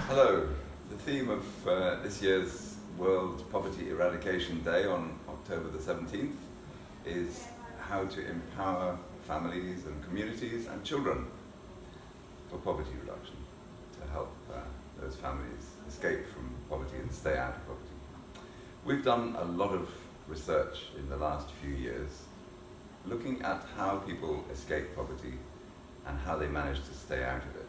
Hello. The theme of this year's World Poverty Eradication Day on October the 17th is how to empower families and communities and children for poverty reduction, to help those families escape from poverty and stay out of poverty. We've done a lot of research in the last few years looking at how people escape poverty and how they manage to stay out of it.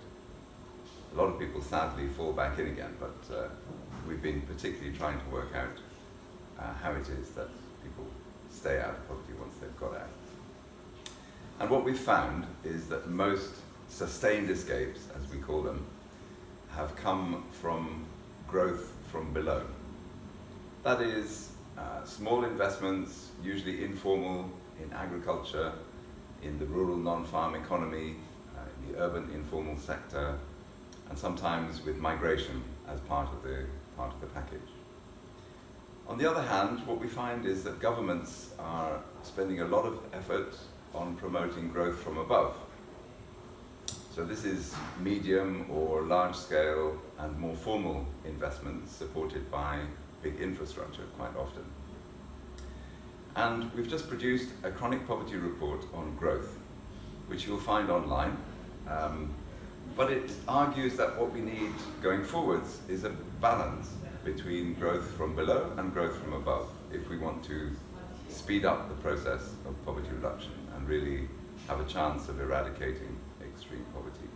A lot of people sadly fall back in again, but we've been particularly trying to work out how it is that people stay out of poverty once they've got out. And what we've found is that most sustained escapes, as we call them, have come from growth from below. That is, small investments, usually informal, in agriculture, in the rural non-farm economy, in the urban informal sector, and sometimes with migration as part of the package. On the other hand, what we find is that governments are spending a lot of effort on promoting growth from above. So this is medium or large scale and more formal investments supported by big infrastructure quite often. And we've just produced a chronic poverty report on growth, which you'll find online. But it argues that what we need going forwards is a balance between growth from below and growth from above if we want to speed up the process of poverty reduction and really have a chance of eradicating extreme poverty.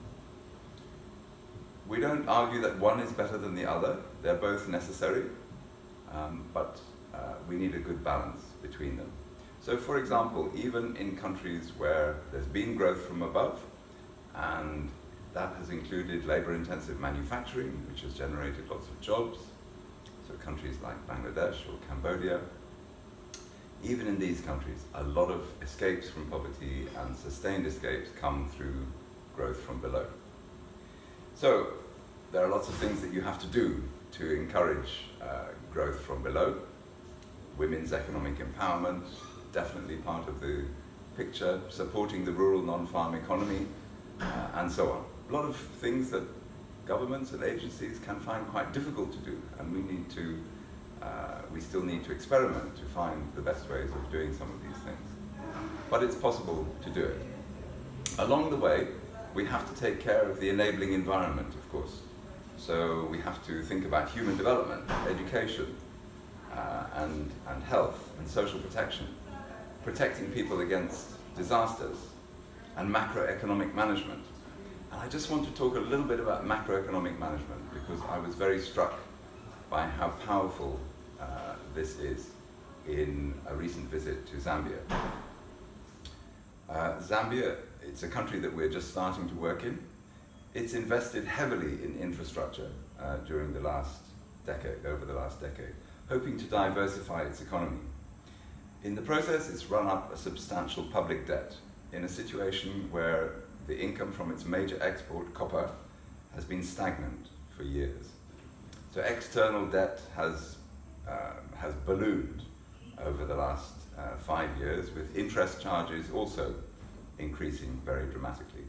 We don't argue that one is better than the other. They're both necessary, but we need a good balance between them. So for example, even in countries where there's been growth from above, and that has included labor-intensive manufacturing, which has generated lots of jobs, so countries like Bangladesh or Cambodia. Even in these countries, a lot of escapes from poverty and sustained escapes come through growth from below. So there are lots of things that you have to do to encourage growth from below. Women's economic empowerment, definitely part of the picture, supporting the rural non-farm economy, and so on. A lot of things that governments and agencies can find quite difficult to do, and we still need to experiment to find the best ways of doing some of these things. But it's possible to do it. Along the way, we have to take care of the enabling environment, of course. So we have to think about human development, education, and health and social protection, protecting people against disasters, and macroeconomic management. And I just want to talk a little bit about macroeconomic management because I was very struck by how powerful this is in a recent visit to Zambia. Zambia, it's a country that we're just starting to work in. It's invested heavily in infrastructure over the last decade, hoping to diversify its economy. In the process, it's run up a substantial public debt in a situation where the income from its major export, copper, has been stagnant for years. So external debt has ballooned over the last 5 years, with interest charges also increasing very dramatically.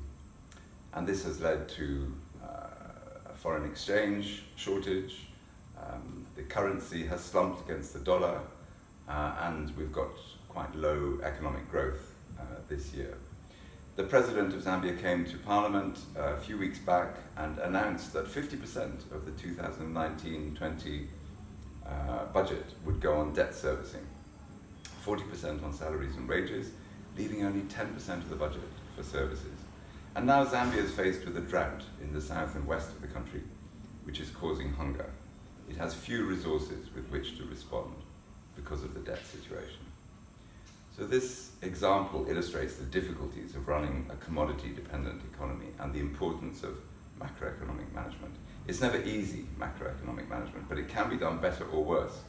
And this has led to a foreign exchange shortage. The currency has slumped against the dollar, and we've got quite low economic growth this year. The President of Zambia came to Parliament a few weeks back and announced that 50% of the 2019-20 budget would go on debt servicing, 40% on salaries and wages, leaving only 10% of the budget for services. And now Zambia is faced with a drought in the south and west of the country, which is causing hunger. It has few resources with which to respond because of the debt situation. So this example illustrates the difficulties of running a commodity-dependent economy and the importance of macroeconomic management. It's never easy, macroeconomic management, but it can be done better or worse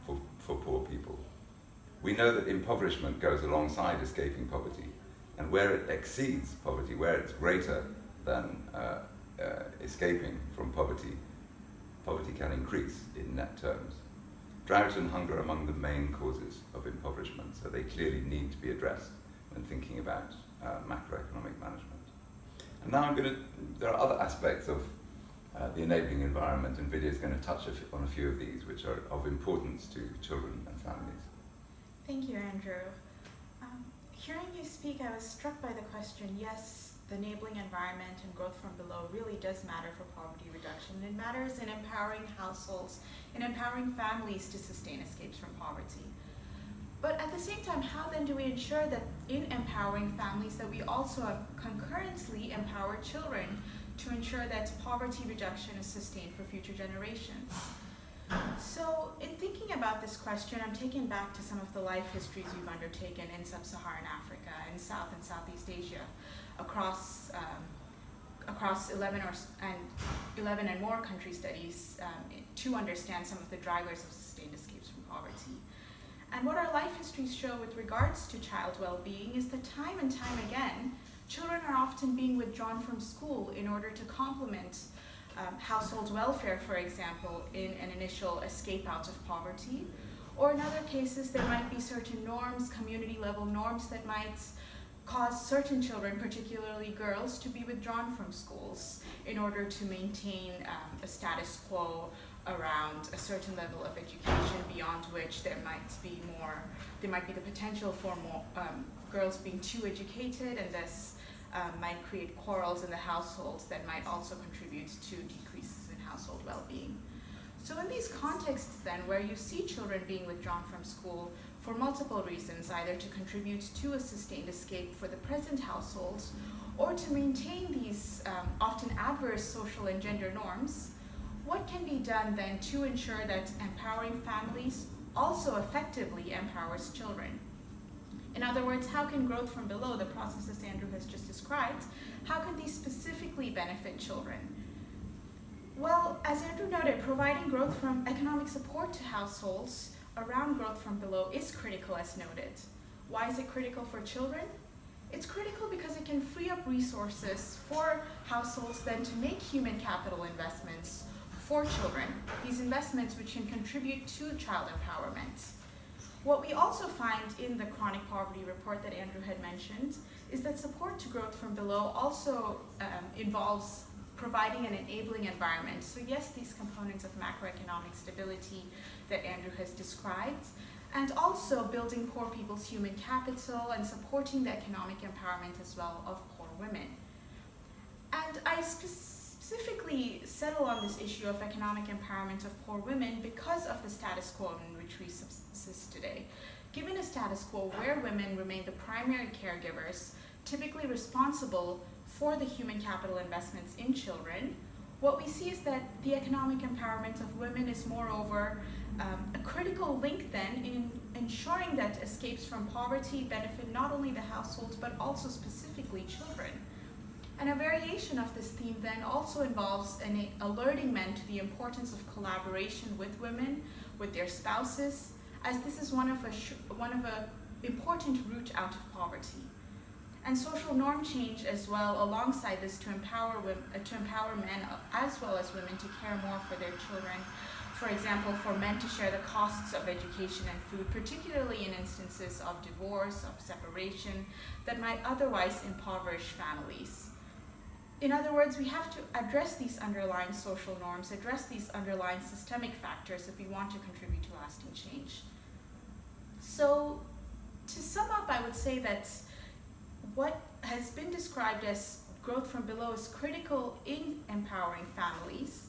for poor people. We know that impoverishment goes alongside escaping poverty, and where it exceeds poverty, where it's greater than escaping from poverty, poverty can increase in net terms. Drought and hunger are among the main causes of impoverishment, so they clearly need to be addressed when thinking about macroeconomic management. And now there are other aspects of the enabling environment, and Vidya is going to touch on a few of these which are of importance to children and families. Thank you, Andrew. Hearing you speak, I was struck by the question, yes, the enabling environment and growth from below really does matter for poverty reduction. It matters in empowering households, in empowering families to sustain escapes from poverty. But at the same time, how then do we ensure that in empowering families that we also concurrently empower children to ensure that poverty reduction is sustained for future generations? So in thinking about this question, I'm taken back to some of the life histories we've undertaken in sub-Saharan Africa and South and Southeast Asia across 11 and more country studies to understand some of the drivers of sustained escapes from poverty. And what our life histories show with regards to child well-being is that time and time again, children are often being withdrawn from school in order to complement household welfare, for example, in an initial escape out of poverty. Or in other cases, there might be certain norms, community-level norms that might cause certain children, particularly girls, to be withdrawn from schools in order to maintain a status quo around a certain level of education beyond which there might be the potential for more girls being too educated, and thus might create quarrels in the households that might also contribute to decreases in household well-being. So in these contexts then, where you see children being withdrawn from school for multiple reasons, either to contribute to a sustained escape for the present households, or to maintain these often adverse social and gender norms, what can be done then to ensure that empowering families also effectively empowers children? In other words, how can growth from below, the processes Andrew has just described, how can these specifically benefit children? Well, as Andrew noted, providing growth from economic support to households around growth from below is critical, as noted. Why is it critical for children? It's critical because it can free up resources for households then to make human capital investments for children, these investments which can contribute to child empowerment. What we also find in the chronic poverty report that Andrew had mentioned is that support to growth from below also involves providing an enabling environment. So yes, these components of macroeconomic stability that Andrew has described, and also building poor people's human capital and supporting the economic empowerment as well of poor women. And I specifically settle on this issue of economic empowerment of poor women because of the status quo in which we subsist today. Given a status quo where women remain the primary caregivers, typically responsible for the human capital investments in children, what we see is that the economic empowerment of women is moreover a critical link then in ensuring that escapes from poverty benefit not only the households but also specifically children. And a variation of this theme then also involves alerting men to the importance of collaboration with women, with their spouses, as this is one of a important route out of poverty. And social norm change as well alongside this to empower men as well as women to care more for their children. For example, for men to share the costs of education and food, particularly in instances of divorce, of separation, that might otherwise impoverish families. In other words, we have to address these underlying social norms, address these underlying systemic factors if we want to contribute to lasting change. So, to sum up, I would say that what has been described as growth from below is critical in empowering families,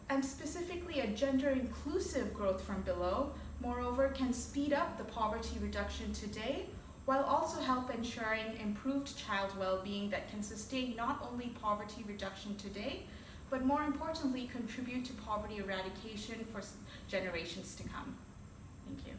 and specifically a gender-inclusive growth from below, moreover, can speed up the poverty reduction today, while also help ensuring improved child well-being that can sustain not only poverty reduction today, but more importantly, contribute to poverty eradication for generations to come. Thank you.